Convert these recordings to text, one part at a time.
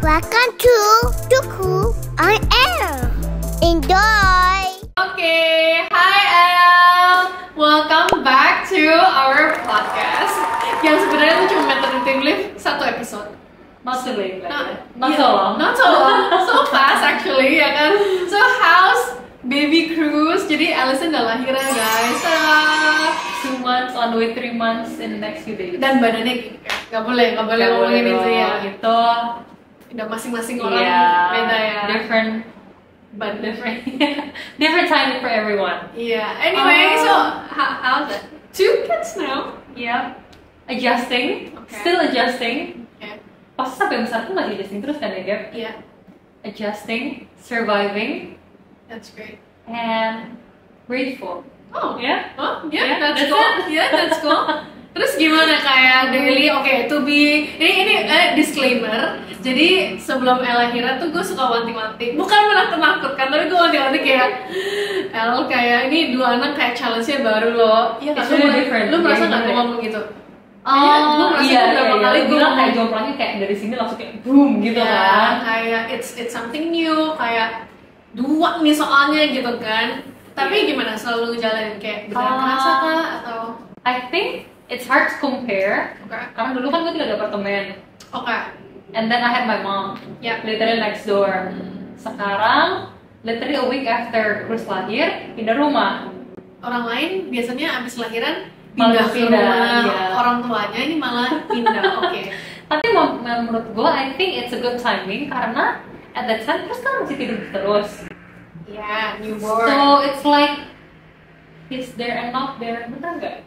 Welcome to Tuku on Air. Enjoy. Okay, hi El. Welcome back to our podcast. Yang sebenarnya itu cuma maternity leave satu episode. Not so late, Not so long. Not so long. So fast actually, ya kan? So how's baby cruise? Jadi Allison udah lahiran guys. 2 months on the way, 3 months in the next few days. Dan badannya nggak boleh ngomongin itu ya. Gitu. Udah masing-masing orang beda ya. Different time for everyone. Yeah. Anyway, so how's it? 2 kids now. Yeah. Adjusting. Okay. Still adjusting. Okay. Pas sampai besar tuh masih adjusting terus kan ya, Gap? Yeah. Adjusting, surviving, That's great. and grateful. Oh, Yeah? Oh, yeah, Yeah, that's that's cool. it. Yeah, that's cool. Terus gimana kayak daily? Oke, to be ini disclaimer. Jadi sebelum El lahiran tuh gue suka wanti-wanti. Bukan menakut-nakutkan, tapi gue wanti-wanti kayak El kayak ini 2 anak kayak challenge-nya baru loh. Iya, It's really different. Lu merasa Yeah, nggak gue different. ngomong gitu? Oh, iya, beberapa kali gue bilang ngomong kayak jomplangnya kayak dari sini langsung kayak boom gitu ya, kan. kayak it's something new, kayak 2 nih soalnya gitu kan. Tapi gimana selalu ngejalanin kayak beneran kerasa kah atau? I think it's hard to compare. Oke. Karena dulu kan gue tinggal di apartemen. Oke. And then I had my mom, Ya. literally next door. Sekarang, literally a week after Chris lahir, pindah rumah. Orang lain biasanya abis lahiran Malah pindah ke pindah, rumah iya. orang tuanya, ini malah pindah. Oke. Tapi menurut gue, I think it's a good timing karena at that time Chris kan masih tidur terus. Ya, newborn. So it's like he's there and not there, bener nggak?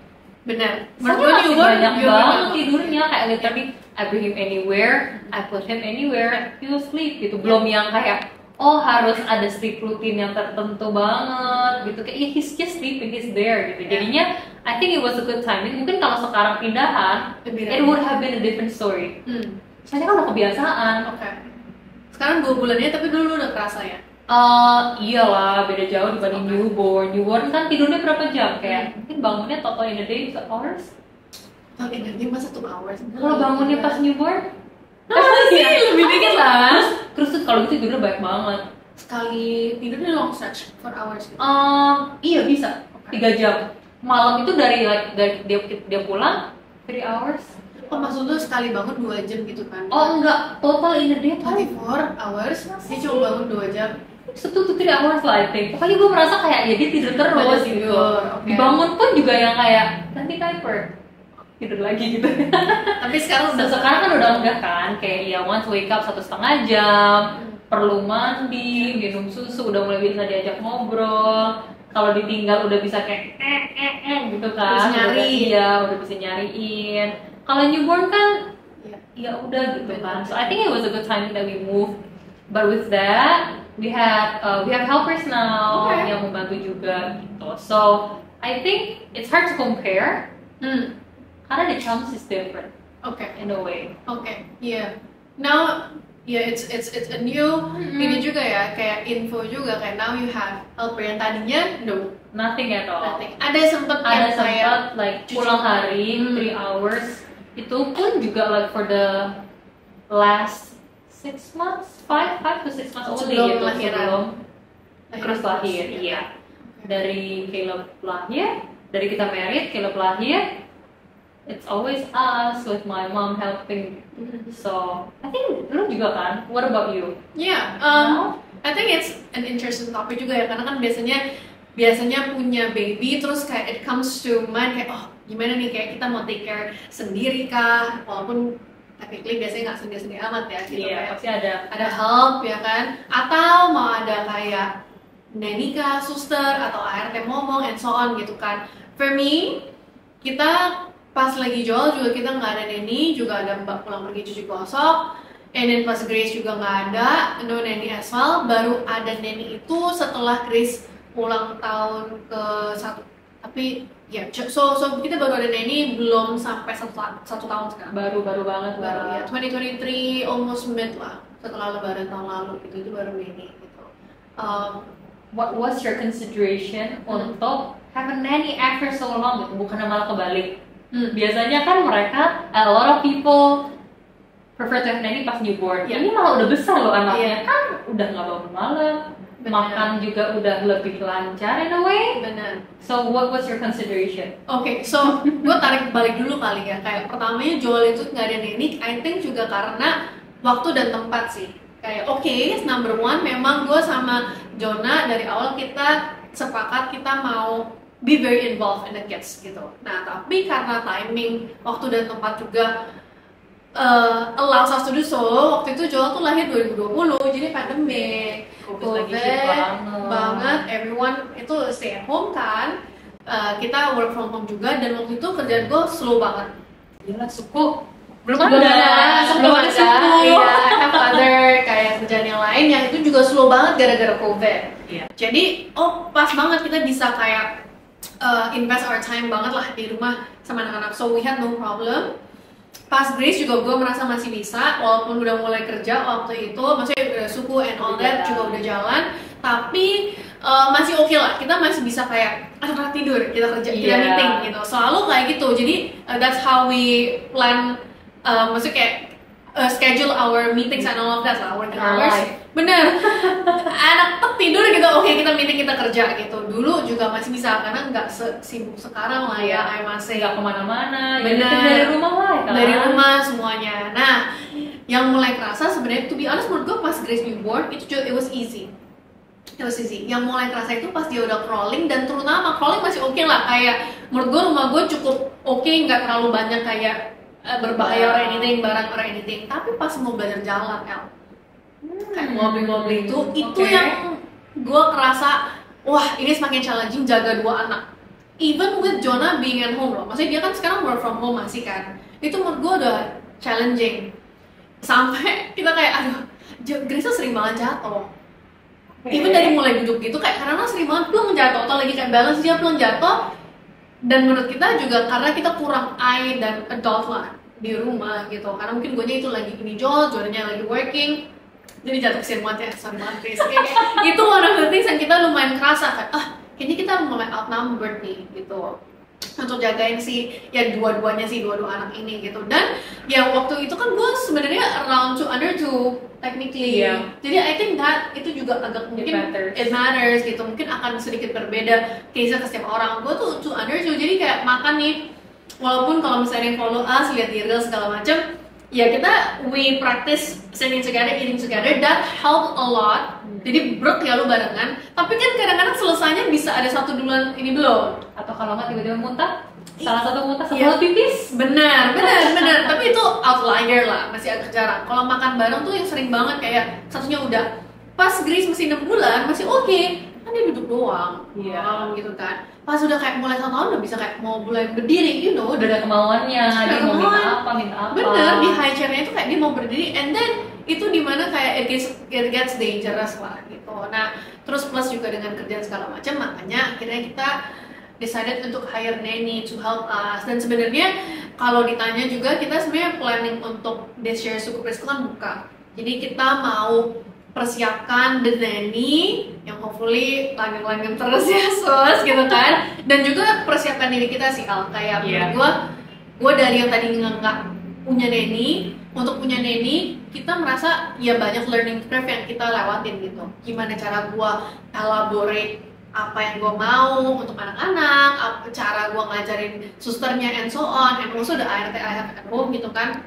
Benar. Soalnya Menurut masih newborn, banyak newborn banget banget. tidurnya, kayak literally I bring him anywhere, I put him anywhere, he will sleep gitu. Belum yang kayak harus ada sleep routine yang tertentu banget gitu. Kayak he's just sleeping, he's there gitu. Jadinya I think it was a good timing. Mungkin kalau sekarang pindahan, it would have been a different story. Soalnya kan udah kebiasaan. Oke. Sekarang 2 bulannya tapi dulu udah kerasa ya. Iyalah, beda jauh dibanding newborn. Newborn kan tidurnya berapa jam? Kayak mungkin bangunnya total in a day 2 hours. Oh, ini masa 2 hours. Kalau bangunnya pas newborn, sih lebih dikit lah. terus tuh kalau gitu tidurnya banyak banget. Sekali tidurnya long stretch 4 hours gitu. Iya bisa, 3 jam. Malam itu dari dia pulang 3 hours. Oh, maksud lu sekali bangun 2 jam gitu kan? Oh enggak, total in a day 24 hours, dia cuma bangun 2 jam. 2 to 3 hours lah I think. Pokoknya gue merasa kayak ya dia tidur terus Banyak gitu. tidur, oke. Dibangun pun juga yang kayak ganti diaper, tidur lagi gitu. Tapi sekarang udah Sekarang kan udah enggak kan, kayak ya once wake up 1,5 jam, perlu mandi, minum susu, udah mulai bisa diajak ngobrol. Kalau ditinggal udah bisa kayak gitu kan, Bisa nyari. udah bisa nyariin. Kalau newborn kan ya udah gitu kan. So I think it was a good time that we moved. But with that, we have helpers now yang membantu juga gitu. So I think it's hard to compare karena the challenge is different in a way. Oke, iya. Now, it's a new ini juga ya, kayak info juga kayak now you have helper yang tadinya Nothing at all. nothing. Ada sempet yang kayak sempat like cuci- pulang hari 3 hours. Itu pun juga like for the last 6 months, 5 to 6 months only Sebelum gitu lahiran. sebelum lahiran Chris lahir. terus. Iya. Dari Caleb lahir, dari kita married, Caleb lahir, it's always us with my mom helping. So I think lu juga kan. What about you? Yeah, I think it's an interesting topic juga ya, karena kan biasanya punya baby terus kayak it comes to mind kayak gimana nih kayak kita mau take care sendiri kah, walaupun technically biasanya nggak sendiri amat ya gitu. Iya, Kayak pasti ada help ya kan, atau mau ada kayak nanny kah, suster atau ART ngomong and so on gitu kan. For me, kita pas lagi jual juga kita nggak ada nanny, juga ada mbak pulang pergi cuci gosok. And then pas Grace juga nggak ada, no nanny as well. Baru ada nanny itu setelah Grace ulang tahun ke-1. Tapi ya, so kita baru ada nanny belum sampai 1 tahun sekarang. baru banget Baru ya, 2023 almost mid lah, setelah lebaran tahun lalu itu baru nanny gitu. What was your consideration untuk have a nanny after so long gitu? Bukannya malah kebalik. Biasanya kan mereka, a lot of people prefer to have nanny pas newborn. Yeah. Ini malah udah besar loh anaknya, Yeah. kan udah nggak bangun malam, Bener. makan juga udah lebih lancar in a way. Benar. So what was your consideration? Oke, so gue tarik balik dulu kali ya. Kayak pertamanya Joel itu nggak ada nanny, I think juga karena waktu dan tempat sih. Kayak number one memang gue sama Jonah dari awal kita sepakat kita mau be very involved in the kids gitu. Nah tapi karena timing, waktu dan tempat juga allows us to do so. Waktu itu Joel tuh lahir 2020, jadi pandemic, COVID lagi shit banget, everyone itu stay at home kan. Kita work from home juga, dan waktu itu kerjaan gue slow banget. Gila, suku belum Belum ada ada. Iya, I have other kayak kerjaan yang lain yang itu juga slow banget gara-gara COVID. Iya. Jadi, pas banget kita bisa kayak invest our time banget lah di rumah sama anak-anak. So we had no problem. Pas Grace juga gue merasa masih bisa, walaupun udah mulai kerja waktu itu, maksudnya udah suku and all that juga udah jalan, tapi masih oke lah, kita masih bisa kayak anak-anak tidur, kita kerja, kita meeting gitu, selalu kayak gitu. Jadi that's how we plan, maksudnya kayak schedule our meetings and all of that lah, working hours. Bener, anak tidur gitu, oke kita meeting, kita kerja gitu. Dulu juga masih bisa, karena nggak sibuk sekarang lah ya, masih nggak kemana-mana. Bener. Ya, dari rumah lah kan? Dari rumah semuanya. Nah, yang mulai kerasa sebenarnya, to be honest, menurut gue pas Grace newborn itu it was easy. It was easy. Yang mulai kerasa itu pas dia udah crawling, dan terutama crawling masih oke lah. Kayak menurut gue rumah gue cukup oke, nggak terlalu banyak kayak berbahaya or anything, barang or anything. Tapi pas mau belajar jalan, kayak wobbly itu yang gue kerasa, wah ini semakin challenging jaga dua anak. Even with Jonah being at home loh, maksudnya dia kan sekarang work from home masih kan, itu menurut gue udah challenging. Sampai kita kayak, aduh, Grace tuh sering banget jatuh. Even dari mulai duduk gitu, kayak karena sering banget plung jatuh, atau lagi kayak balance dia plung jatuh. Dan menurut kita juga karena kita kurang eye dan adult lah di rumah gitu, karena mungkin gue itu lagi ini Jonahnya lagi working, jadi jatuh kesian banget ya, sorry banget Grace. Itu one of the things yang kita lumayan kerasa kayak, kayaknya kita mulai outnumbered nih gitu untuk jagain dua-dua anak ini gitu. Dan ya waktu itu kan gue sebenarnya around 2 under 2 technically, jadi I think that itu juga agak mungkin it matters gitu, mungkin akan sedikit berbeda case ke setiap orang. Gue tuh 2 under 2, jadi kayak makan nih, walaupun kalau misalnya follow us, lihat di reels segala macam, ya kita we practice sitting together, eating together, that help a lot. Jadi brok ya lu barengan, tapi kan kadang-kadang selesainya bisa ada satu duluan ini belum, atau kalau nggak tiba-tiba muntah, salah satu muntah, satu pipis. Benar. Tapi itu outlier lah, masih agak jarang. Kalau makan bareng tuh yang sering banget, kayak satunya udah pas Grace masih 6 bulan masih oke, kan dia duduk doang, gitu kan. Pas udah kayak mulai 1 tahun udah bisa kayak mau mulai berdiri, udah ada kemauannya, dia mau minta apa. Bener, di high chairnya itu kayak dia mau berdiri, and then itu dimana kayak it gets dangerous lah gitu. Nah, terus plus juga dengan kerjaan segala macam, makanya akhirnya kita decided untuk hire nanny to help us. Dan sebenarnya kalau ditanya juga, kita sebenarnya planning untuk this year suku preschool kan buka, jadi kita mau persiapkan the nanny yang hopefully langgeng-langgeng terus ya sus gitu kan, dan juga persiapkan diri kita sih Al, kayak gue dari yang tadi nggak punya nanny, untuk punya nanny kita merasa ya banyak learning curve yang kita lewatin gitu. Gimana cara gue elaborate apa yang gue mau untuk anak-anak, cara gue ngajarin susternya and so on, and also the ART I have at home gitu kan.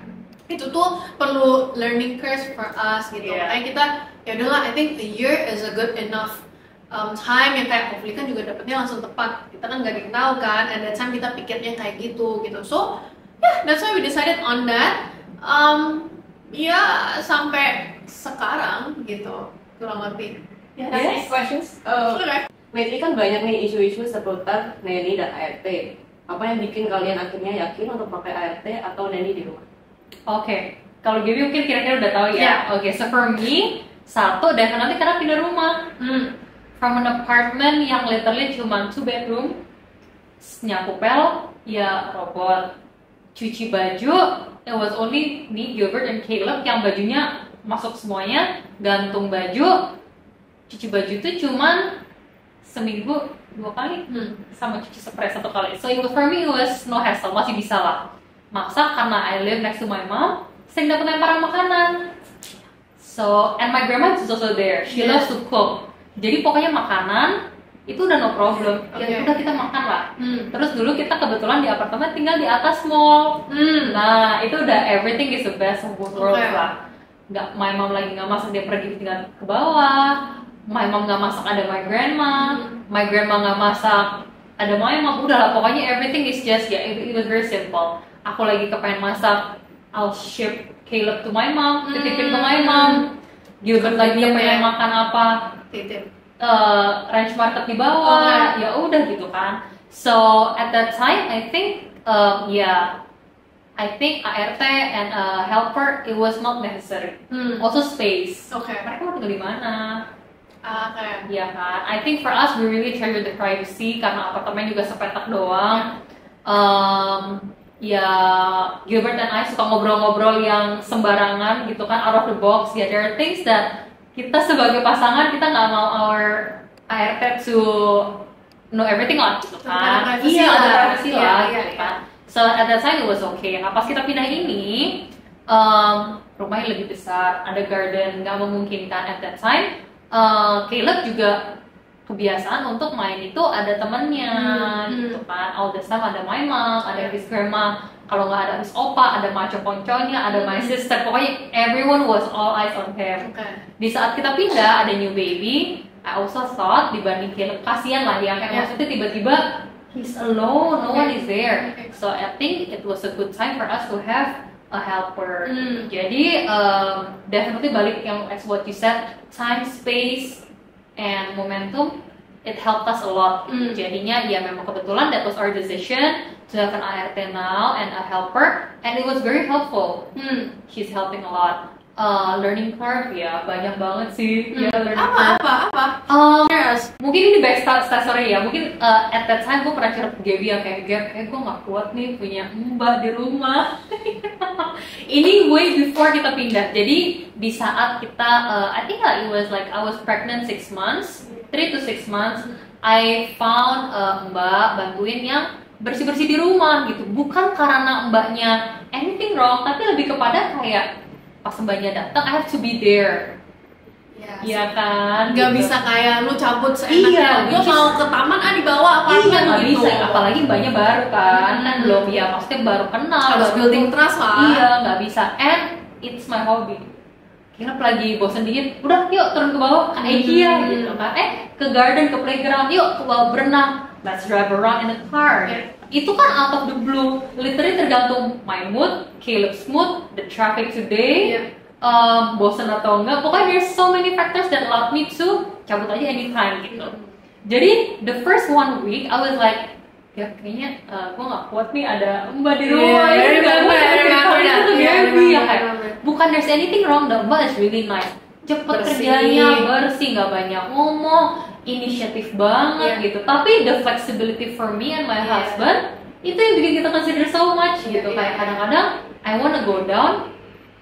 Itu tuh perlu learning curve for us gitu. Makanya kita ya udahlah, I think a year is a good enough time yang kayak hopefully kan juga dapetnya langsung tepat. Kita kan nggak ada yang tahu kan, and that time kita pikirnya kayak gitu. So that's why we decided on that. Sampai sekarang gitu kurang lebih. Yes, questions. Lately kan banyak nih isu-isu seputar nanny dan ART. Apa yang bikin kalian akhirnya yakin untuk pakai ART atau nanny di rumah? Oke, kalau Gaby mungkin kira-kira udah tahu ya. Oke, so for me, satu definitely karena pindah rumah. From an apartment yang literally cuma 2 bedroom, nyapu pel, ya robot, cuci baju, it was only me, Gilbert, and Caleb yang bajunya masuk semuanya, gantung baju, cuci baju itu cuman seminggu 2 kali, sama cuci spray 1 kali. So for me it was no hassle, masih bisa lah. Masak karena I live next to my mom, sering dapat lemparan makanan. So, and my grandma is also there. She loves to cook. Jadi pokoknya makanan itu udah no problem. Ya udah kita makan lah. Terus dulu kita kebetulan di apartemen tinggal di atas mall. Nah, itu udah everything is the best of both worlds lah. Nggak, my mom lagi nggak masak, dia pergi tinggal ke bawah. My mom nggak masak, ada my grandma. My grandma nggak masak, ada my mom. Udah lah, pokoknya everything is just it was very simple. Aku lagi kepengen masak, I'll ship Caleb to my mom, titipin ke my mom. Gilbert lagi pengen makan apa, titip. Ranch market di bawah, ya udah gitu kan. So at that time, I think I think ART and helper it was not necessary. Also space. Mereka mau tinggal di mana? Ya kan. I think for us we really treasure the privacy karena apartemen juga sepetak doang. Ya, Gilbert dan I suka ngobrol-ngobrol yang sembarangan gitu kan, out of the box. Ya, there are things that kita sebagai pasangan, kita nggak mau our ART to know everything lah gitu kan. Iya, ada privacy lah gitu kan. So at that time it was okay. Nah, pas kita pindah ini, rumahnya lebih besar, ada garden, nggak memungkinkan at that time. Caleb juga kebiasaan untuk main itu ada temennya gitu kan. All the time ada my mom, ada his grandma, kalau nggak ada his opa, ada maco ponconya, ada my sister. Pokoknya everyone was all eyes on him. Di saat kita pindah ada new baby, I also thought dibanding Caleb, kasihan lah ya, kayak maksudnya tiba-tiba he's alone, no one is there. So I think it was a good time for us to have a helper. Jadi definitely balik yang as what you said, time, space, and momentum, it helped us a lot. Jadinya ya memang kebetulan that was our decision to have an ART now and a helper, and it was very helpful. She's helping a lot. Learning curve ya banyak banget sih. Ya, Apa? Mungkin ini backstory story ya. Mungkin at that time gue pernah cerita ke Gaby ya, kayak gue nggak kuat nih punya mbak di rumah. Ini way before kita pindah. Jadi di saat kita, I think it was like I was pregnant 6 months, 3 to 6 months. I found mbak bantuin yang bersih-bersih di rumah gitu. Bukan karena mbaknya anything wrong, tapi lebih kepada kayak pas mbaknya datang, I have to be there. Iya kan? Gak bisa kayak lu cabut seenaknya. Gue mau ke taman, dibawa apartemen gitu. Gak bisa, apalagi mbaknya baru kan. Kan belum, ya maksudnya baru kenal. Harus building trust lah. Iya, gak bisa. And it's my hobby. Kira lagi bosen dingin, udah yuk turun ke bawah ke IKEA gitu kan. Ke garden, ke playground, yuk ke bawah berenang. Let's drive around in a car. Itu kan out of the blue. Literally tergantung my mood, Caleb's mood, the traffic today. Bosen atau enggak, pokoknya there's so many factors that allowed me to cabut aja anytime gitu. Jadi the first 1 week I was like, ya kayaknya gue gak kuat nih ada mbak di rumah. Bukan there's anything wrong, the mbak is really nice, cepet kerjanya, bersih, gak banyak ngomong, inisiatif banget gitu. Tapi the flexibility for me and my husband itu yang bikin kita consider so much gitu. Kayak kadang-kadang I wanna go down,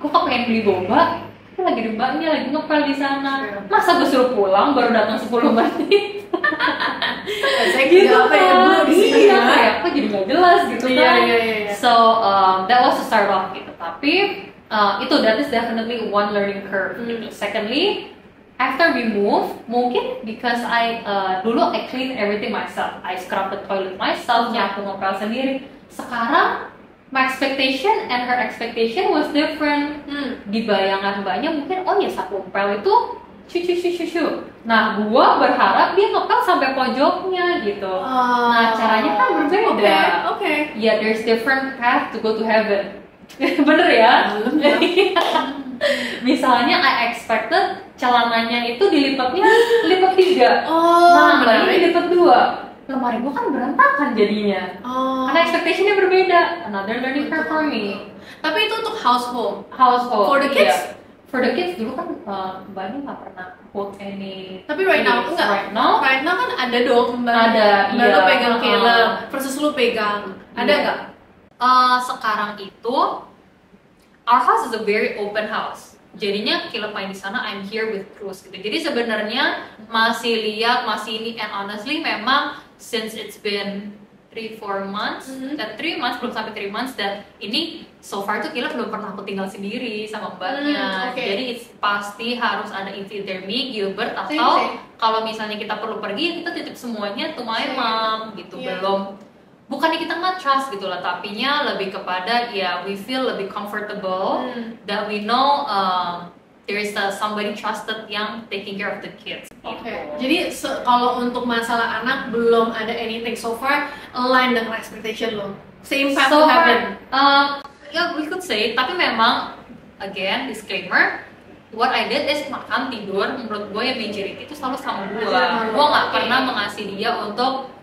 gue kok pengen beli boba, tapi lagi di mbaknya lagi ngepel di sana. Masa gue suruh pulang baru datang 10 menit. Saya gitu apa ya bu di sini ya? Kayak kok jadi nggak jelas gitu kan. So that was the start off gitu. Tapi that is definitely one learning curve. Gitu. Secondly, after we move, mungkin because dulu I clean everything myself, I scrub the toilet myself, nyapu ngepel sendiri. Sekarang my expectation and her expectation was different. Di bayangan mbaknya mungkin, oh ya sapu ngepel itu cucu. Nah, gua berharap dia ngepel sampai pojoknya gitu. Nah, caranya kan berbeda. Ya, there's different path to go to heaven. Bener ya? Misalnya I expected celananya itu dilipatnya lipat 3. Nah, ini dilipat 2. Lemari gue kan berantakan jadinya. Karena expectation-nya berbeda. Another learning curve for me. Tapi itu untuk household. For the kids? For the kids dulu kan Mbak ini nggak pernah hold any. Tapi right now enggak. Right now kan ada dong Mbak. Ada. Mbak lu pegang Caleb versus lu pegang. Ada nggak? Sekarang itu our house is a very open house. Jadinya Caleb main di sana, I'm here with Cruz gitu. Jadi sebenarnya masih lihat, masih ini, and honestly memang since it's been 3-4 months, dan 3 months belum sampai 3 months, dan ini so far tuh Caleb belum pernah aku tinggal sendiri sama mbaknya. Jadi it's pasti harus ada either me, Gilbert, atau kalau misalnya kita perlu pergi kita titip semuanya to my mom gitu. Belum, bukannya kita nggak trust gitu lah, tapi nya lebih kepada ya we feel lebih comfortable that we know there is somebody trusted yang taking care of the kids. Jadi kalau untuk masalah anak belum ada anything so far align dengan expectation lo. Same path to happen. Ya we could say, tapi memang again disclaimer, what I did is makan tidur. Menurut gue ya majority itu selalu sama gue. Gue nggak pernah mengasih dia untuk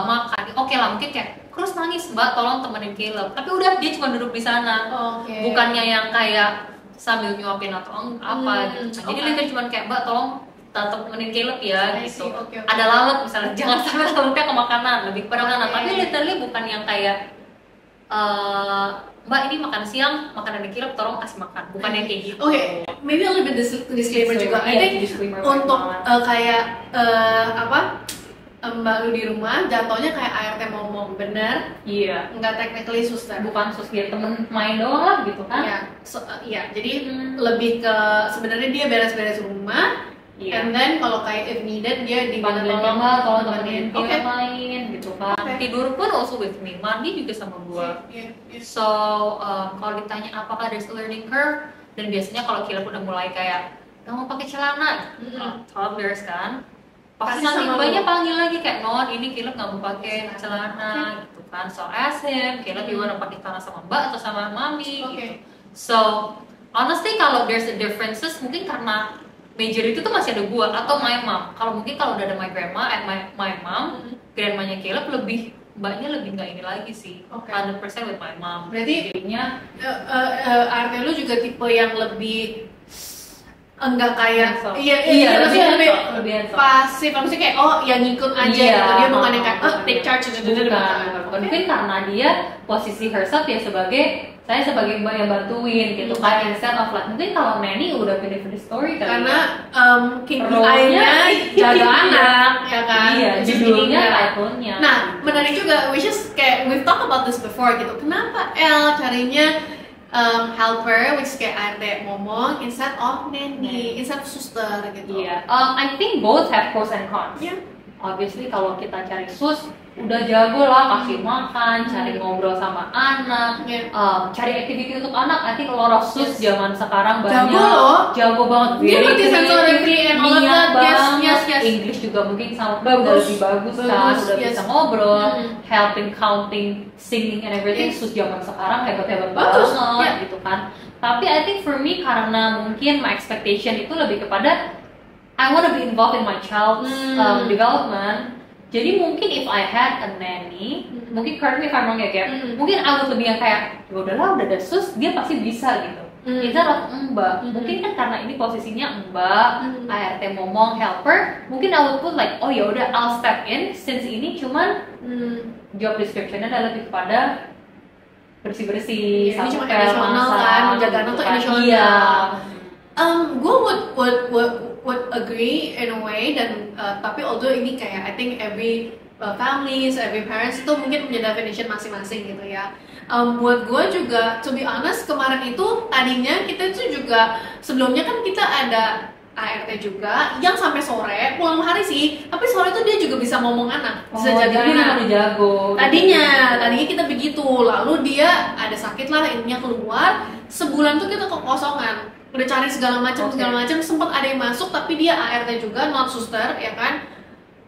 makan. Oke lah mungkin kayak terus nangis mbak tolong temenin Caleb. Tapi udah dia cuma duduk di sana. Bukannya yang kayak sambil nyuapin atau apa gitu. Jadi literally cuma kayak mbak tolong tetap temenin Caleb ya gitu. Ada lalat misalnya, jangan sampai lalatnya ke makanan, lebih pada makanan. Tapi literally bukan yang kayak mbak ini makan siang, makanan Caleb tolong kasih makan. Bukan yang kayak gitu. Maybe a little bit disclaimer juga. I think untuk kayak mbak lu di rumah jatuhnya kayak ART ngomong bener, nggak technically suster, bukan sus dia temen main doang lah gitu kan. Jadi lebih ke sebenarnya dia beres-beres rumah, and then kalau kayak if needed dia diminta tolong temenin dia main gitu kan. Tidur pun also with me, mandi juga sama gua. So kalau ditanya apakah there's a learning curve, dan biasanya kalau Caleb udah mulai kayak nggak mau pakai celana, toddlers kan, pasti nanti mbaknya panggil lagi kayak non ini Caleb nggak mau pakai celana gitu kan. So ask him, Caleb you wanna pakai celana sama mbak atau sama mami gitu. So honestly kalau there's a differences mungkin karena major itu tuh masih ada gua atau my mom. Kalau mungkin kalau udah ada my grandma and my mom, grandmanya Caleb lebih mbaknya lebih nggak ini lagi sih. 100% with my mom. Berarti jadinya ART lu juga tipe yang lebih enggak kayak lebih pasif, maksudnya kayak yang ngikut aja gitu. Dia bukan yang kayak take charge gitu. Mungkin karena dia posisi herself ya saya sebagai mbak yang bantuin gitu kan, instead of like mungkin kalau Nanny udah pilih story karena KPI-nya jaga anak ya kan. Judulnya title-nya. Nah menarik juga, which is kayak we've talked about this before gitu. Kenapa El carinya helper, which kayak ART ngomong instead of nanny, instead of suster gitu. I think both have pros and cons. Obviously kalau kita cari sus udah jago lah kasih makan, cari ngobrol sama anak, cari activity untuk anak. I think a lot of sus zaman sekarang banyak jago banget. Dia ngerti sensitivity and all of that. Yes. English juga mungkin sama udah lebih bagus kan, udah bisa ngobrol, helping, counting, singing and everything. Sus zaman sekarang hebat-hebat banget gitu kan. Tapi I think for me karena mungkin my expectation itu lebih kepada I want to be involved in my child's development. Jadi mungkin if I had a nanny, mungkin correct me if I'm wrong ya kayak, mungkin I would lebih yang kayak, ya udahlah udah ada sus, dia pasti bisa gitu. Instead of mbak, mungkin kan karena ini posisinya mbak, ART ngomong helper, mungkin I would put like, oh ya udah I'll step in, since ini cuman job description-nya adalah lebih kepada bersih-bersih, ini cuma additional kan, menjaga anak tuh additional. Gue would agree in a way, dan tapi although ini kayak I think every families, every parents itu mungkin punya definition masing-masing gitu ya. Buat gue juga, to be honest, kemarin itu tadinya kita tuh juga sebelumnya kan kita ada ART juga yang sampai sore pulang hari sih, tapi sore itu dia juga bisa ngomong anak, bisa jaga anak. Tadinya kita begitu, lalu dia ada sakit lah, ininya keluar, sebulan tuh kita kekosongan. Udah cari segala macam, sempat ada yang masuk tapi dia ART juga, not suster ya kan.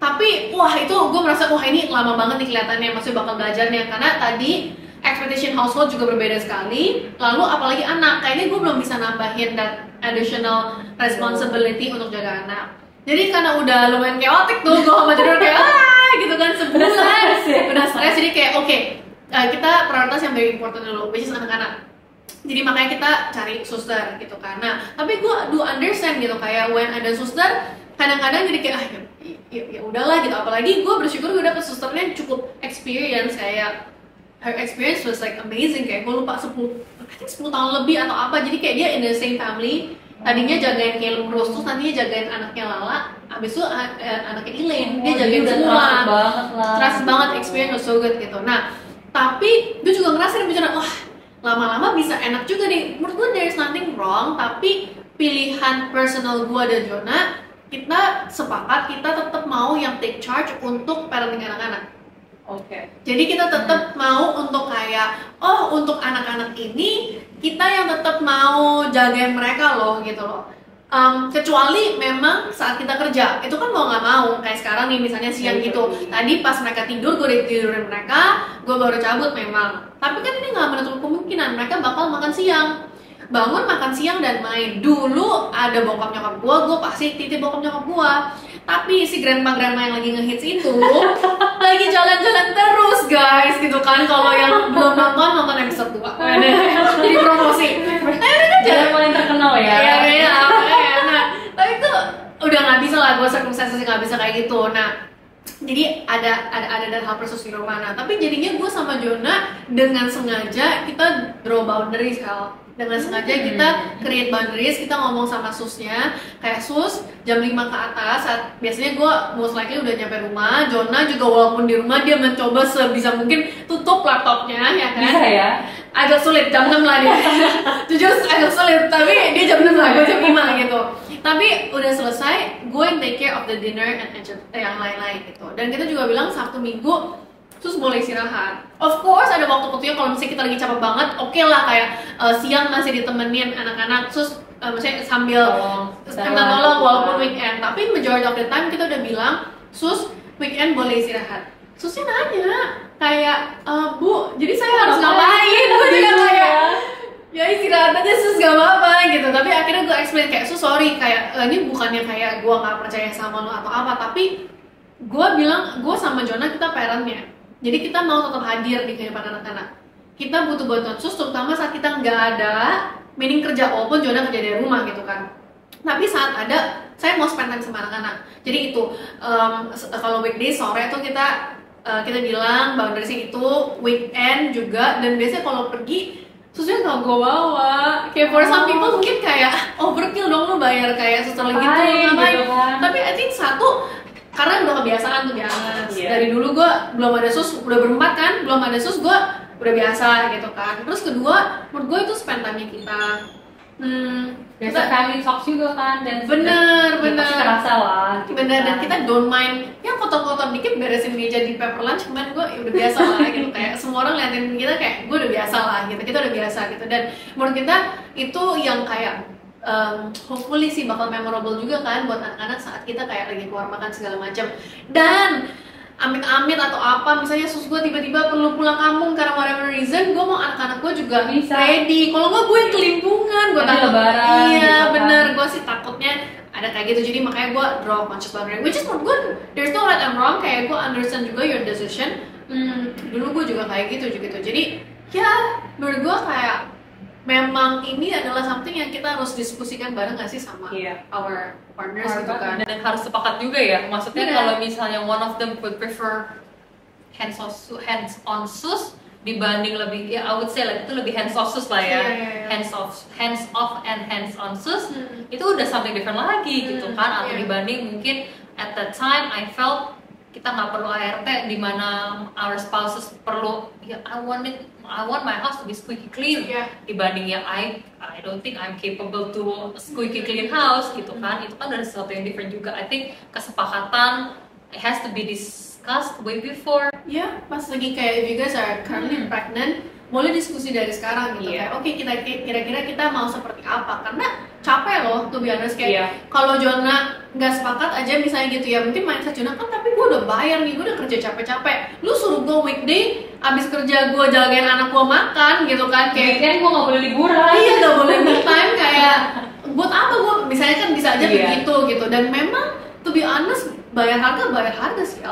Tapi wah itu gue merasa wah ini lama banget nih kelihatannya, masih bakal belajarnya, karena tadi expectation household juga berbeda sekali. Lalu apalagi anak, kayaknya gue belum bisa nambahin that additional responsibility untuk jaga anak. Jadi karena udah lumayan chaotic tuh, gue sama tidur kayak gitu kan sebulan udah stres, jadi kayak oke, kita prioritas yang very important dulu, which is anak-anak. Jadi makanya kita cari suster gitu kan. Nah, tapi gue do understand gitu, kayak when ada suster kadang-kadang jadi kayak ya udahlah gitu. Apalagi gue bersyukur gue dapet susternya cukup experience, kayak her experience was like amazing, kayak gue lupa 10 tahun lebih atau apa. Jadi kayak dia in the same family Tadinya jagain Caleb terus nantinya jagain anaknya Lala, abis itu anaknya Elaine, dia Oh, jagain udah semua. trust banget lah. Trust banget, experience was so good gitu. Nah, tapi gue juga ngerasa di bicara, wah lama-lama bisa enak juga nih. Menurut gue there's nothing wrong, tapi pilihan personal gue dan Jonah, kita sepakat kita tetap mau yang take charge untuk parenting anak-anak. Oke. Jadi kita tetap mau untuk kayak, oh untuk anak-anak ini kita yang tetap mau jagain mereka loh gitu loh. Kecuali memang saat kita kerja, itu kan mau nggak mau. Kayak sekarang nih misalnya siang gitu. Tadi pas mereka tidur, gue udah tidurin mereka, gue baru cabut memang. Tapi kan ini nggak menutup kemungkinan mereka bakal makan siang. Bangun makan siang dan main. Dulu ada bokap nyokap gue pasti titip bokap nyokap gue. Tapi si grandma yang lagi ngehits itu lagi jalan-jalan terus guys gitu kan. Kalau yang belum nonton episode 2. Jadi promosi. Jangan paling terkenal ya. Iya. Nah, tapi itu udah nggak bisa lah, gue circumstances nggak bisa kayak gitu. Nah, jadi ada dan hal persis di rumah. Nah, tapi jadinya gue sama Jonah dengan sengaja kita draw boundaries dengan sengaja kita create boundaries, kita ngomong sama susnya kayak sus jam 5 ke atas biasanya gue most likely udah nyampe rumah. Jonah juga walaupun di rumah dia mencoba sebisa mungkin tutup laptopnya ya kan. Bisa ya? Agak sulit, jam 6 lah dia. Jujur agak sulit, tapi dia jam 6 lah, gue jam 5 gitu. Tapi udah selesai, gue yang take care of the dinner and yang lain-lain gitu. Dan kita juga bilang Sabtu Minggu terus boleh istirahat. Of course ada waktu-waktunya kalau misalnya kita lagi capek banget, oke lah kayak siang masih ditemenin anak-anak, terus misalnya sambil minta tolong walaupun weekend. Tapi majority of the time kita udah bilang, sus weekend boleh istirahat. Susnya nanya kayak, bu, jadi saya harus ngapain? Gue juga kayak, ya istirahat aja sus gak apa-apa gitu. Tapi akhirnya gue explain kayak, sus sorry kayak ini bukannya kayak gue gak percaya sama lo atau apa, tapi gue bilang gue sama Jonah kita parentnya. Jadi kita mau tetap hadir di kehidupan anak-anak. Kita butuh bantuan sus, terutama saat kita nggak ada, meaning kerja, walaupun Jonah kerja dari rumah gitu kan. Tapi saat ada, saya mau spend time sama anak-anak. Jadi itu, kalau weekday sore tuh kita bilang boundariesnya itu weekend juga. Dan biasanya kalau pergi, susnya nggak gue bawa. Kayak for some people mungkin kayak overkill dong lu bayar kayak suster lagi gitu, ngapain. Tapi I think satu, karena udah kebiasaan tuh dari dulu gue belum ada sus, udah berempat kan, belum ada sus gue udah biasa gitu kan. Terus kedua, menurut gue itu spend time-nya kita. Biasa family talks juga kan, dan bener pasti terasa lah gitu. Bener, dan kan. kita don't mind ya kotor-kotor dikit beresin meja di paper lunch, cuman gue udah biasa lah gitu. Kayak semua orang liatin kita kayak gue udah biasa lah gitu, kita udah biasa gitu. Dan menurut kita itu yang kayak hopefully sih bakal memorable juga kan buat anak-anak saat kita kayak lagi keluar makan segala macam. Dan amit-amit atau apa, misalnya sus gue tiba-tiba perlu pulang kampung karena whatever reason, gue mau anak-anak gue juga bisa ready. Kalau nggak gue kelimpungan, gue takut. Lebaran, iya gitu bener, kan. gue sih takutnya ada kayak gitu. Jadi makanya gue draw conscious boundary, which is menurut gue there's no right and wrong. Kayak gue understand juga your decision. Dulu gue juga kayak gitu. Jadi ya menurut gue kayak memang ini adalah something yang kita harus diskusikan bareng gak sih sama our partners gitu kan. Dan harus sepakat juga ya, maksudnya kalau misalnya one of them would prefer hands on sus dibanding lebih, ya I would say like itu lebih hands off sus lah ya. Hands off and hands on sus itu udah something different lagi gitu kan. Atau dibanding mungkin at that time I felt kita nggak perlu ART di mana our spouses perlu, ya I want my house to be squeaky clean dibanding ya I don't think I'm capable to squeaky clean house gitu kan. Itu kan dari sesuatu yang different juga. I think kesepakatan it has to be discussed way before. Ya, pas lagi kayak if you guys are currently pregnant, boleh diskusi dari sekarang gitu. Kayak oke, kira-kira kita mau seperti apa, karena capek loh tuh biasa kayak kalau Jonah nggak sepakat aja misalnya gitu ya, mungkin mindset Jonah kan tapi gue udah bayar nih, gue udah kerja capek-capek, lu suruh gue weekday abis kerja gue jagain anak gue makan gitu kan, kayak kan gue nggak boleh liburan. Iya, nggak boleh me time, kayak buat apa gue misalnya kan bisa aja begitu gitu. Dan memang to be honest bayar harga sih,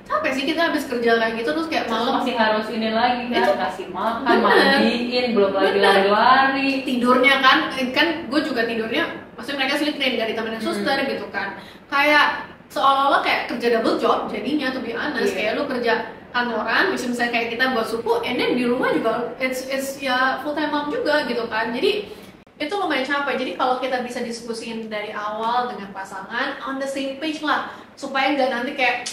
capek sih kita habis kerja kayak gitu terus kayak malam masih harus ini lagi kan, itu kasih makan, mandiin, belum lagi lari-lari, tidurnya kan gue juga tidurnya, maksudnya mereka sleeping dari temennya suster gitu kan, kayak seolah-olah kayak kerja double job jadinya to be honest. Kayak lu kerja kantoran, misalnya kayak kita buat suku, and then di rumah juga it's ya full time mom juga gitu kan. Jadi itu lumayan capek. Jadi kalau kita bisa diskusiin dari awal dengan pasangan on the same page lah, supaya nggak nanti kayak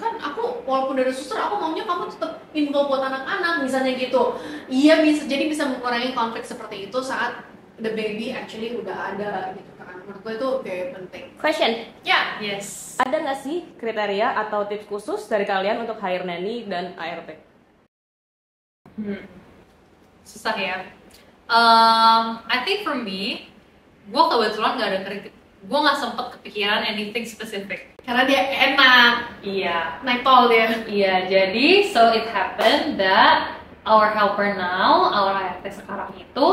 kan aku walaupun dari suster aku maunya kamu tetap involve buat anak-anak misalnya gitu. Iya, bisa mengurangi konflik seperti itu saat the baby actually udah ada gitu kan. Menurut gue itu very penting. Question. Ya. Yes. Ada nggak sih kriteria atau tips khusus dari kalian untuk hire nanny dan ART? Susah ya. I think for me, gue kebetulan nggak ada gue nggak sempet kepikiran anything specific. Karena dia enak. Iya. Naik tol dia. Iya, jadi so it happened that our helper now, our ART sekarang itu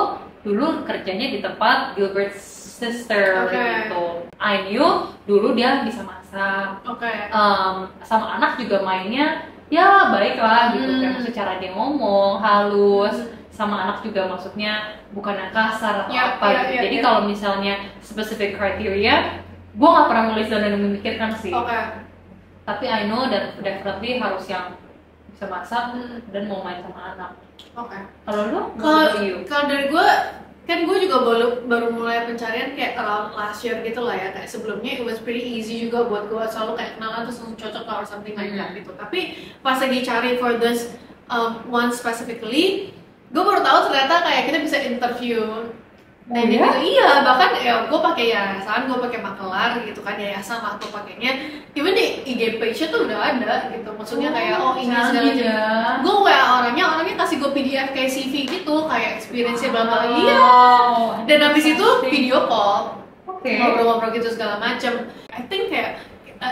dulu kerjanya di tempat Gilbert's sister gitu. I knew dulu dia bisa masak. Sama anak juga mainnya ya baik lah gitu, kayak maksudnya cara dia ngomong halus. Sama anak juga maksudnya bukan yang kasar atau apa gitu. Jadi kalau misalnya specific criteria, gue nggak pernah nulis dan memikirkan sih. Tapi I know that definitely harus yang bisa masak dan mau main sama anak. Kalau lu? Kalau dari gue, kan gue juga baru mulai pencarian kayak around last year gitu lah ya. Kayak sebelumnya it was pretty easy juga buat gue selalu kayak kenalan terus langsung cocok or something like that gitu. Tapi pas lagi cari for this one specifically, gue baru tahu ternyata kayak kita bisa interview. Dan gitu, iya, bahkan ya gue pakai yayasan, gue pakai makelar gitu kan, yayasan lah gue pakainya. Even di IG page-nya tuh udah ada gitu, maksudnya kayak ini segala macam. Gue kayak orangnya kasih gue PDF kayak CV gitu, kayak experience-nya bla bla. Iya. Dan habis itu video call, ngobrol-ngobrol gitu segala macam. I think kayak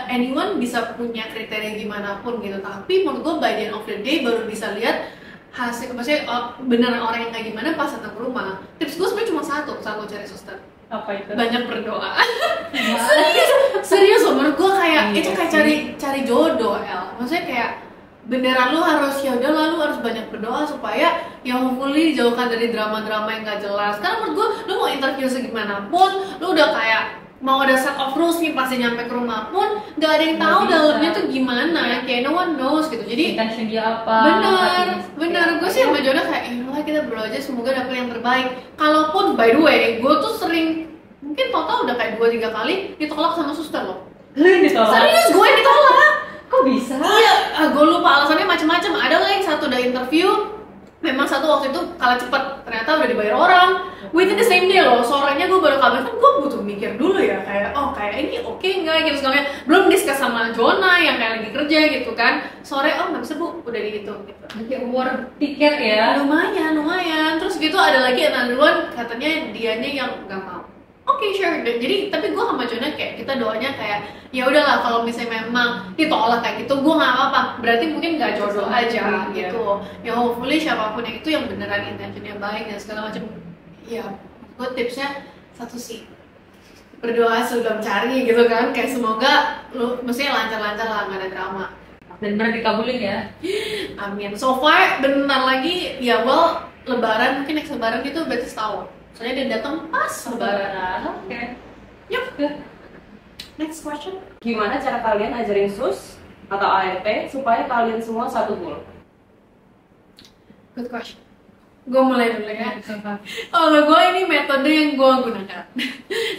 anyone bisa punya kriteria gimana pun gitu, tapi menurut gue by the end of the day baru bisa lihat hasil, maksudnya beneran orang yang kayak gimana pas datang ke rumah. Tips gue sebenarnya cuma satu cari suster. Apa itu? Banyak berdoa. serius loh, menurut gue kayak itu kayak cari jodoh, El. Maksudnya kayak beneran lu harus ya udah lalu harus banyak berdoa supaya ya hopefully dijauhkan dari drama-drama yang gak jelas. Karena menurut gue lu mau interview segimanapun, lu udah kayak mau ada set of rules nih pasti nyampe ke rumah pun nggak ada yang tahu dalamnya tuh gimana, kayak no one knows gitu. Jadi intention dia apa? Bener, gue sih sama Jonah kayak inilah kita berdoa aja semoga dapet yang terbaik. Kalaupun by the way, gue tuh sering mungkin total udah kayak 2-3 kali ditolak sama suster loh. Ditolak? Serius, gue yang ditolak. Kok bisa? Iya, gue lupa alasannya macam-macam. Ada lah yang satu udah interview, memang satu waktu itu kalah cepet, ternyata udah dibayar orang within the same day loh. Sorenya gue baru kabar, kan gue butuh mikir dulu ya kayak kayak ini oke nggak gitu segalanya. Belum discuss sama Jonah yang kayak lagi kerja gitu kan, sore nggak bisa bu, udah dihitung gitu. Kayak war tiket ya? Lumayan. Terus gitu ada lagi another one, katanya dianya yang nggak mau. Oke, sure. Jadi tapi gue sama Jonah kayak kita doanya kayak ya udahlah kalau misalnya memang ditolak kayak gitu gue nggak apa-apa, berarti mungkin nggak jodoh aja gitu. Ya hopefully siapapun yang itu yang beneran intentionnya baik dan segala macam. Ya gue tipsnya satu sih, berdoa sebelum cari gitu kan, kayak semoga lu mestinya lancar-lancar lah, nggak ada drama dan benar dikabulin ya. Amin. So far bentar lagi ya, lebaran mungkin next lebaran itu berarti setahun. Soalnya dia datang pas lebaran. Oke. Yuk. Next question. Gimana cara kalian ajarin sus atau ART supaya kalian semua satu goal? Good question. Gue mulai dulu ya. Kalau gue ini metode yang gue gunakan.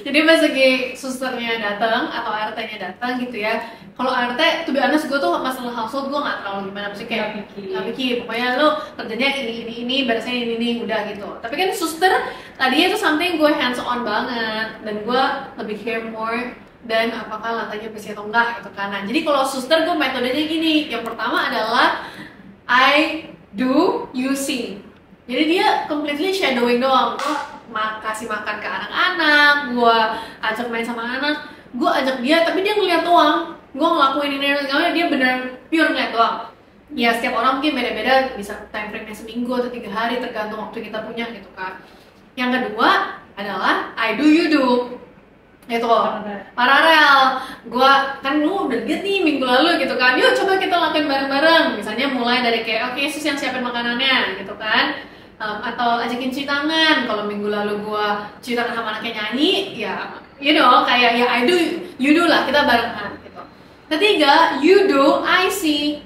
Jadi pas lagi susternya datang atau ART-nya datang gitu ya. Kalau ART, to be honest, gue tuh masalah household gue nggak terlalu gimana, pasti kayak nggak pikir. Pokoknya lo kerjanya ini, beresnya ini, udah gitu. Tapi kan suster tadinya tuh something gue hands on banget dan gue lebih care more dan apakah lantainya bersih atau enggak gitu kan. Nah, jadi kalau suster gue metodenya gini. Yang pertama adalah I do, you see. Jadi dia completely shadowing doang. Gue kasih makan ke anak-anak, gue ajak main sama anak, gue ajak dia, tapi dia ngeliat doang. Gue ngelakuin ini, dia bener pure ngeliat doang. Ya setiap orang mungkin beda-beda, bisa time frame-nya seminggu atau 3 hari tergantung waktu kita punya gitu kan. Yang kedua adalah I do, you do. Itu paralel. Gua kan lu udah lihat nih minggu lalu gitu kan, yuk coba kita lakuin bareng-bareng. Misalnya mulai dari kayak oke, sus yang siapin makanannya gitu kan. Atau ajakin cuci tangan. Kalau minggu lalu gua cuci tangan sama anaknya nyanyi, ya you know, kayak ya I do, you do lah, kita barengan gitu. Ketiga, you do, I see.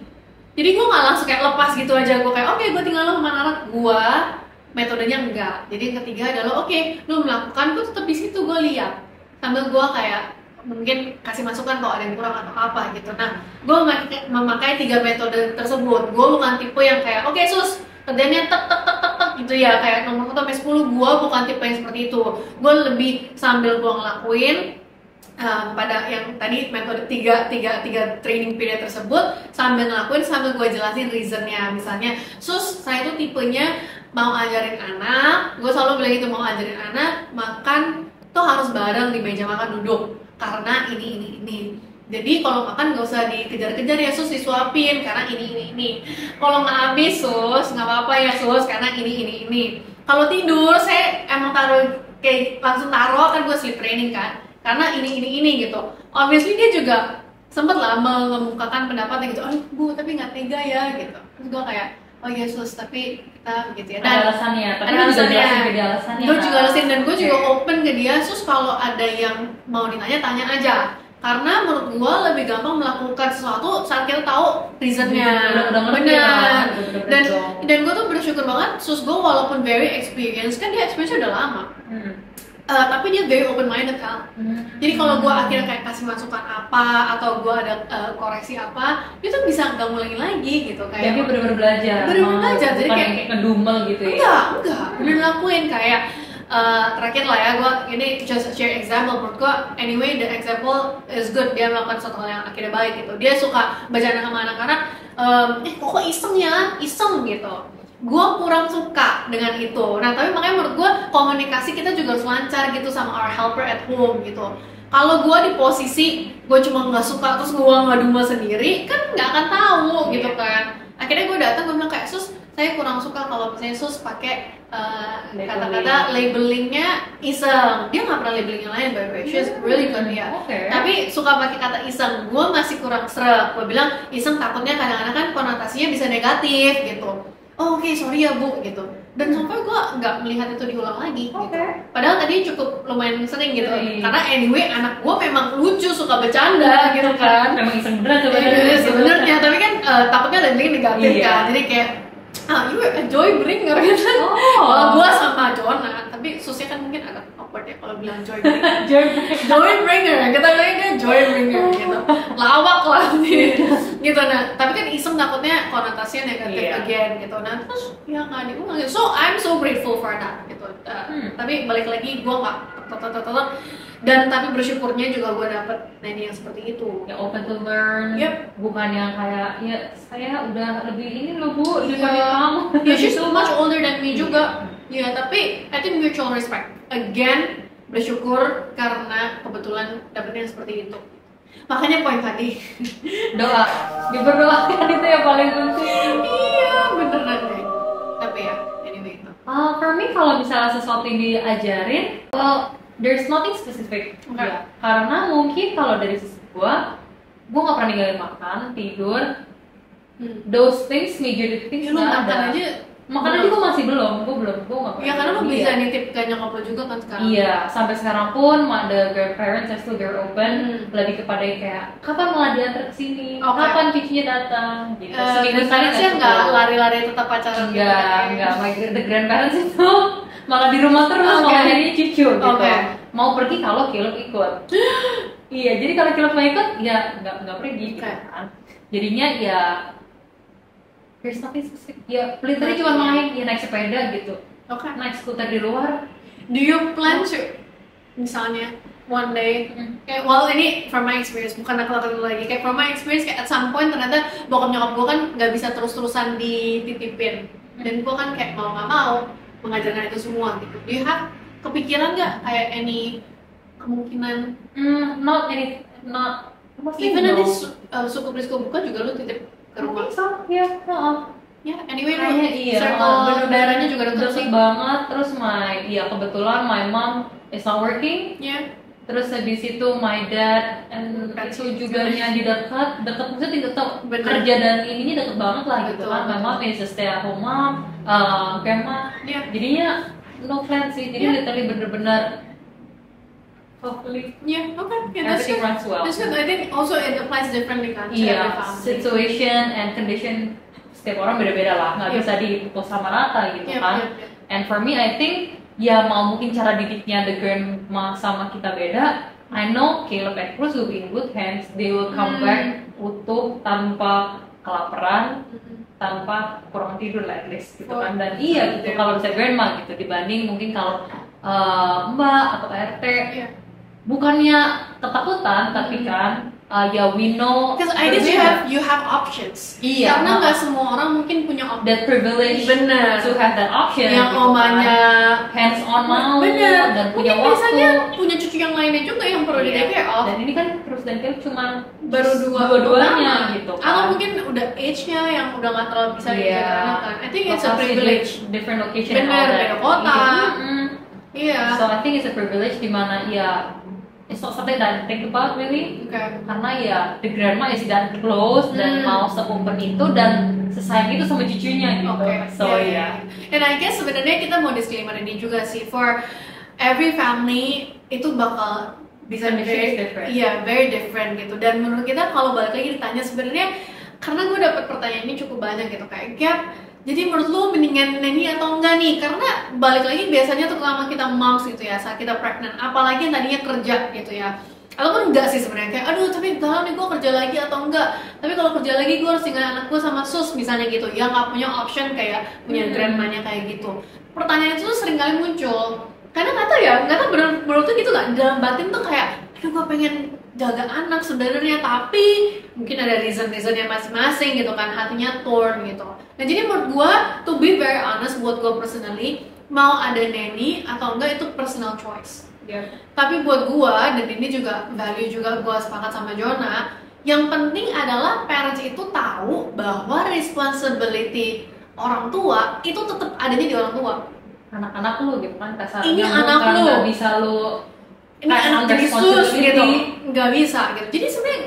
Jadi gua nggak langsung kayak lepas gitu aja. Gua kayak oke, gua tinggal sama anak gua metodenya enggak. Jadi yang ketiga adalah oke, lu melakukan, gue tetap di situ, gue lihat sambil gue kayak mungkin kasih masukan kalau ada yang kurang atau apa gitu. Nah, gue memakai 3 metode tersebut. Gue bukan tipe yang kayak oke sus, kerjanya tek gitu ya, kayak nomor 1 sampai 10. Gue bukan tipe yang seperti itu. Gue lebih sambil gue ngelakuin pada yang tadi metode tiga training period tersebut, sambil ngelakuin, sambil gue jelasin reasonnya. Misalnya, sus saya tuh tipenya mau ajarin anak, gue selalu bilang itu, mau ajarin anak makan tuh harus bareng di meja makan duduk karena ini. Jadi kalau makan gak usah dikejar-kejar ya sus, disuapin karena ini. Kalau nggak habis sus, nggak apa-apa ya sus karena ini. Kalau tidur saya emang taruh kayak langsung taruh, kan gue sleep training kan, karena ini gitu. Obviously dia juga sempet lah mengemukakan pendapatnya gitu, bu tapi nggak tega ya gitu. Terus gue kayak oh iya sus, tapi kita gitu ya. Dan alasannya, tapi kan juga jelasin ke dia alasannya. Gue juga jelasin, dan gue juga open ke dia, sus kalau ada yang mau ditanya tanya aja. Karena menurut gue lebih gampang melakukan sesuatu saat kita tahu reasonnya. Benar. Dan gue tuh bersyukur banget, sus gue walaupun very experienced, kan dia experience udah lama. Tapi dia very open minded kan. Jadi kalau gue akhirnya kayak kasih masukan apa atau gue ada koreksi apa, dia tuh bisa nggak ngulangin lagi gitu. Kayak dia benar-benar belajar. Jadi kayak ngedumel gitu ya. Enggak, bener lakuin kayak terakhir lah ya, gue ini just share example. Menurut gue anyway the example is good, dia melakukan suatu hal yang akhirnya baik gitu. Dia suka bercanda sama anak-anak, kok iseng gitu. Gue kurang suka dengan itu. Nah tapi makanya menurut gue komunikasi kita juga harus lancar gitu sama our helper at home gitu. Kalau gue di posisi gue cuma nggak suka terus gue ngadu sendiri, kan nggak akan tahu gitu kan. Akhirnya gue datang, gue bilang kayak sus, saya kurang suka kalau misalnya sus pakai kata-kata labelingnya iseng. Dia nggak pernah labeling yang lain, by the way. She's really good ya. Tapi suka pakai kata iseng. Gue masih kurang sreg. Gue bilang iseng takutnya kadang-kadang kan konotasinya bisa negatif gitu. Oh, oke, sorry ya bu gitu. Dan sampai gue nggak melihat itu diulang lagi gitu. Padahal tadi cukup lumayan sering gitu. Karena anyway anak gue memang lucu, suka bercanda gitu kan. Memang iseng beneran sebenarnya. Tapi kan takutnya labelingnya negatif kan. Jadi kayak you a joy bringer gitu. Kalau gue sama Jonah, tapi susnya kan mungkin agak awkward ya kalau bilang joy bringer. Joy bringer, kita bilangnya joy bringer gitu. Lawak lah gitu. Nah, tapi kan iseng takutnya konotasinya negatif again gitu. Nah, terus ya nggak diulang gitu. So I'm so grateful for that gitu. Tapi balik lagi gue nggak dan tapi bersyukurnya juga gue dapet Neni yang seperti itu, yang open to learn. Bukan yang kayak ya saya udah lebih ini loh bu daripada kamu. Ya she's so much older than me juga. Ya tapi I think mutual respect. Again bersyukur karena kebetulan dapetnya seperti itu. Makanya poin tadi doa, diberdoakan itu yang paling penting. Iya beneran deh. Tapi ya anyway. For me kalau misalnya sesuatu yang diajarin, there's nothing specific. Ya. Karena mungkin kalau dari sisi gue nggak pernah ninggalin makan, tidur, those things, major things nggak ada. Makan aja gue masih gue nggak pernah. Ya karena lo bisa nitip ke nyokap lo juga kan sekarang. Iya, sampai sekarang pun the grandparents are still very open. Lebih kepada kayak kapan malah diantar ke sini, kapan cucunya datang. Gitu. Seminggu sekali sih nggak lari-lari tetap pacaran. Enggak. The grandparents itu malah di rumah terus, malah jadinya cucu gitu. Mau pergi kalau Kilop ikut. Iya, jadi kalau Kilop mau ikut ya nggak pergi gitu kan. Jadinya ya there's nothing specific. Ya literally cuma main, ya naik sepeda gitu. Naik skuter di luar. Do you plan to misalnya one day kayak ini from my experience, bukan nakal lagi, kayak from my experience kayak at some point ternyata bokap nyokap gue kan nggak bisa terus-terusan dititipin, dan gue kan kayak mau nggak mau mengajarkan itu semua gitu. Do you have kepikiran nggak kayak any kemungkinan? Not even nanti suku Prisco buka juga lu titip ke rumah? Ya, anyway circle daerahnya juga deket banget. Terus kebetulan my mom is not working. Terus habis itu my dad and itu juga di dekat maksudnya kerja dan ininya deket banget lah gitu kan. My mom is a stay at home mom, grandma. Jadinya no plan sih. Jadi literally bener-bener hopefully everything runs well. That's good. I think also it applies differently kan. Situation and condition setiap orang beda-beda lah, nggak bisa dipukul sama rata gitu kan. And for me, I think ya mau mungkin cara didiknya the grandma sama kita beda. I know Caleb and Cruz will be in good hands. They will come back utuh, tanpa kelaparan, tanpa kurang tidur lah, at least gitu kan. Dan iya gitu kalau bisa grandma gitu dibanding mungkin kalau mbak atau RT, bukannya ketakutan tapi kan ya we know because I guess you have options. Iya, karena nggak semua orang mungkin punya option. That privilege to have that option. Yang gitu omanya hands on mau dan punya mungkin waktu. biasanya punya cucu yang lainnya juga yang perlu di take care of. Dan ini kan Cruz dan Caleb cuma baru dua-duanya gitu kan. Atau mungkin udah age-nya yang udah nggak terlalu bisa dijalankan. I think it's a Lokasi privilege. Different location. Bener, beda kota. Iya. So I think it's a privilege dimana ya it's not something that I think about really. Karena ya the grandma is that close dan mau se-open itu dan sesayang itu sama cucunya gitu. So And I guess sebenarnya kita mau disclaimer ini juga sih, for every family itu bakal bisa very different gitu. Dan menurut kita kalau balik lagi ditanya sebenarnya, karena gue dapet pertanyaan ini cukup banyak gitu kayak Gap, jadi menurut lu mendingan nanny atau enggak nih? Karena balik lagi biasanya terutama kita moms gitu ya, saat kita pregnant, apalagi yang tadinya kerja gitu ya, ataupun enggak sih sebenarnya kayak aduh tapi galau nih gue kerja lagi atau enggak, tapi kalau kerja lagi gue harus tinggal anak gue sama sus misalnya gitu, yang nggak punya option kayak punya grandmanya kayak gitu. Pertanyaan itu tuh sering kali muncul karena nggak tahu menurut tuh gitu nggak, dalam batin tuh kayak aduh gue pengen jaga anak sebenarnya, tapi mungkin ada reason-reasonnya masing-masing gitu kan, hatinya torn gitu. Nah jadi menurut gue, to be very honest, buat gue personally, mau ada nanny atau enggak itu personal choice. Tapi buat gue, dan ini juga value juga gue sepakat sama Jonah, yang penting adalah parents itu tahu bahwa responsibility orang tua itu tetap adanya di orang tua. Anak-anak lu gitu kan, kasarnya ini anak lu nggak bisa lu ini anak jadi sus gitu, nggak bisa gitu. Jadi sebenarnya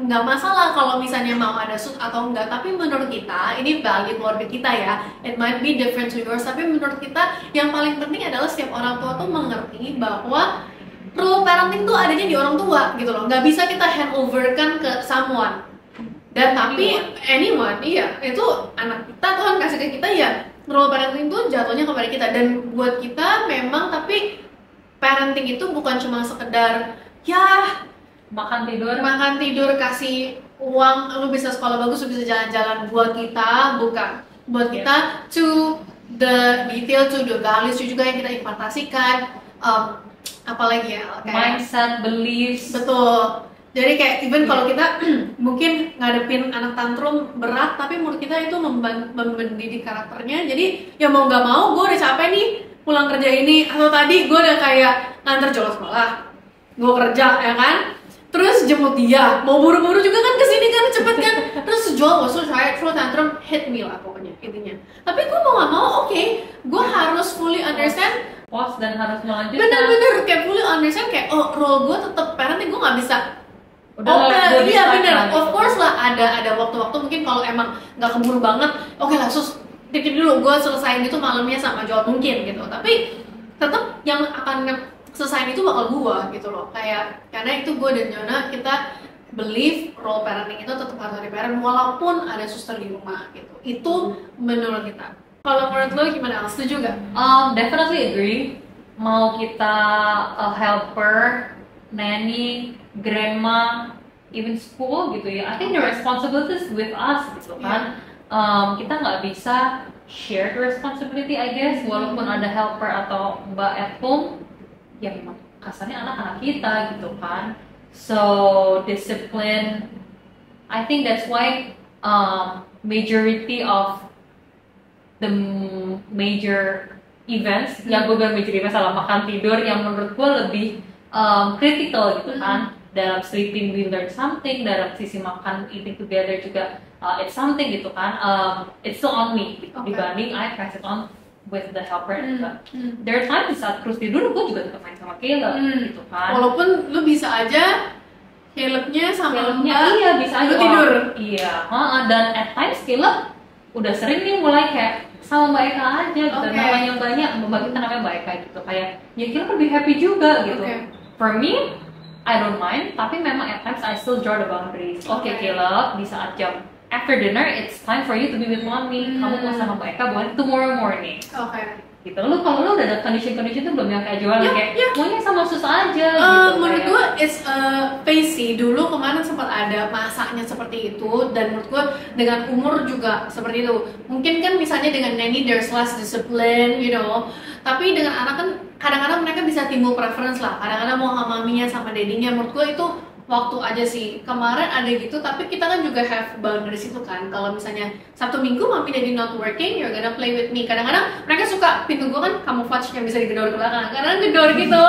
nggak masalah kalau misalnya mau ada sus atau enggak, tapi menurut kita ini value keluarga kita ya, it might be different to yours, tapi menurut kita yang paling penting adalah setiap orang tua tuh mengerti bahwa role parenting tuh adanya di orang tua gitu loh, nggak bisa kita hand over kan ke someone. Dan tapi anyone iya, itu anak kita Tuhan kasih ke kita ya, role parenting tuh jatuhnya kepada kita. Dan buat kita memang, tapi parenting itu bukan cuma sekedar ya makan tidur kasih uang, lu bisa sekolah bagus, lu bisa jalan-jalan. Buat kita bukan, buat kita to the detail, to the values juga yang kita impartasikan, apalagi ya kayak mindset, beliefs. Betul. Jadi kayak even kalau kita mungkin ngadepin anak tantrum berat, tapi menurut kita itu mendidik karakternya. Jadi ya mau nggak mau, gue udah capek nih pulang kerja ini, atau tadi gue udah kayak nganter Joel sekolah, gue kerja ya kan, terus jemput dia, mau buru-buru juga kan kesini kan, cepet kan, terus Joel was so tired, full tantrum, hit me lah pokoknya intinya. Tapi gue mau nggak mau, gue harus fully understand, pause dan harus melanjutkan. Bener-bener kayak fully understand kayak role gue tetap parenting, gue nggak bisa. Iya bener, of course lah ada waktu-waktu mungkin kalau emang nggak keburu banget, lah sus pikir dulu, gue selesain itu malamnya sama Joel mungkin gitu, tapi tetap yang akan selesain itu bakal gue gitu loh, kayak karena itu gue dan Jonah kita believe role parenting itu tetap harus ada parent walaupun ada suster di rumah gitu, itu menurut kita. Kalau menurut lo gimana? Setuju gak? Definitely agree. Mau kita helper, nanny, grandma, even school gitu ya, I think the responsibilities with us gitu kan. Kita nggak bisa share the responsibility I guess, walaupun ada helper atau mbak at home, ya memang kasarnya anak-anak kita gitu kan. So discipline, I think that's why majority of the major events, yang gue bilang major events salah, makan tidur yang menurut gue lebih critical gitu kan. Dalam sleeping we learn something, dalam sisi makan eating together juga it's something gitu kan. It's still on me gitu. Dibanding I pass it on with the helper juga. There are times saat Cruz tidur gue juga tetap main sama Caleb gitu kan. Walaupun lu bisa aja Calebnya sama iya bisa aja tidur. Iya, dan at times Caleb udah sering nih mulai kayak sama Mbak Eka aja gitu. Namanya banyak, Mbak kita namanya Mbak Eka gitu, kayak ya Caleb lebih happy juga gitu. For me I don't mind, tapi memang at times I still draw the boundaries. Caleb, di saat jam after dinner, it's time for you to be with mommy. Kamu mau sama Mbak Eka bukan tomorrow morning. gitu. Lu kalau lu udah ada condition itu belum yang kayak jualan kayak maunya sama sus aja gitu. Menurut kayak. gue it's a phase sih. Dulu kemarin sempat ada masanya seperti itu, dan menurut gue dengan umur juga seperti itu. Mungkin kan misalnya dengan nanny there's less discipline, you know. Tapi dengan anak kan kadang-kadang mereka bisa timbul preference lah. Kadang-kadang mau sama maminya sama daddy-nya. Menurut gue itu waktu aja sih. Kemarin ada gitu, tapi kita kan juga have boundaries itu kan. Kalau misalnya Sabtu Minggu mami daddy not working, you're gonna play with me. Kadang-kadang mereka suka, pintu gue kan camouflage yang bisa digedor ke belakang. Kadang-kadang gedor gitu.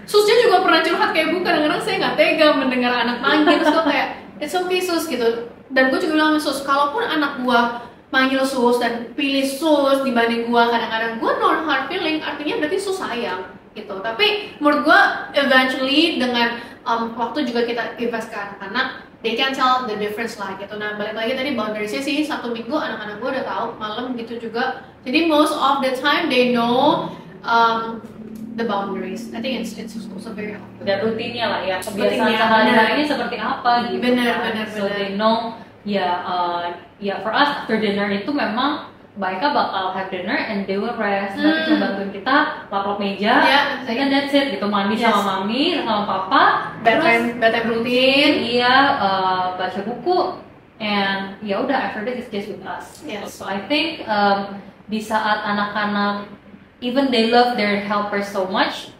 Susnya juga pernah curhat kayak Bu, kadang-kadang saya nggak tega mendengar anak manggil. Terus gue kayak, it's okay sus gitu. Dan gue juga bilang sama sus, kalaupun anak gue manggil sus dan pilih sus dibanding gue, kadang-kadang gue no hard feeling, artinya berarti sus sayang gitu. Tapi menurut gue eventually dengan waktu juga kita invest ke anak-anak, they can tell the difference lah gitu. Nah balik lagi tadi boundariesnya sih, Sabtu Minggu anak-anak gue udah tahu, malam gitu juga. Jadi most of the time they know the boundaries. I think it's also very helpful. Dan rutinnya lah ya, kebiasaan sehari-harinya seperti apa gitu. Bener. So they know ya for us after dinner itu memang mereka bakal have dinner and they will rest. Nanti cuma bantuin kita lap-lap meja, and then that's it gitu. Mandi sama mami, sama papa, bedtime rutin. Iya, baca buku, and ya udah after that it's just with us. Yes. So I think di saat anak-anak even they love their helpers so much,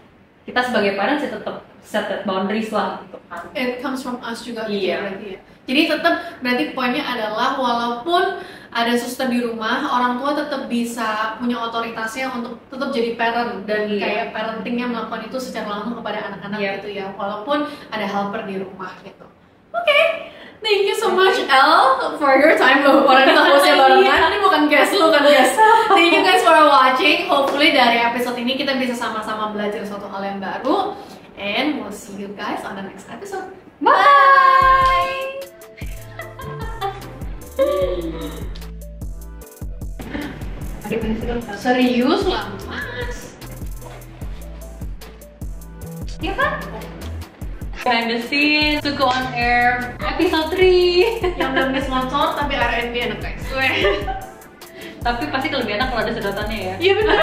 kita sebagai parents ya tetap set that boundaries lah gitu kan. It comes from us juga Iya. berarti ya. Jadi tetap berarti poinnya adalah walaupun ada suster di rumah, orang tua tetap bisa punya otoritasnya untuk tetap jadi parent dan kayak parentingnya melakukan itu secara langsung kepada anak-anak gitu ya, walaupun ada helper di rumah gitu. Oke, thank you so much Elle for your time loh. Orang kita hostnya barengan, ini bukan guest lo kan guys. Thank you guys for watching. Hopefully dari episode ini kita bisa sama-sama belajar suatu hal yang baru. And we'll see you guys on the next episode. Bye! Serius lah, Mas. Ya kan? Behind the scenes, to go on air, episode 3. Yang belum sponsor tapi R&B enak guys. Tapi pasti lebih enak kalau ada sedotannya ya. Iya bener.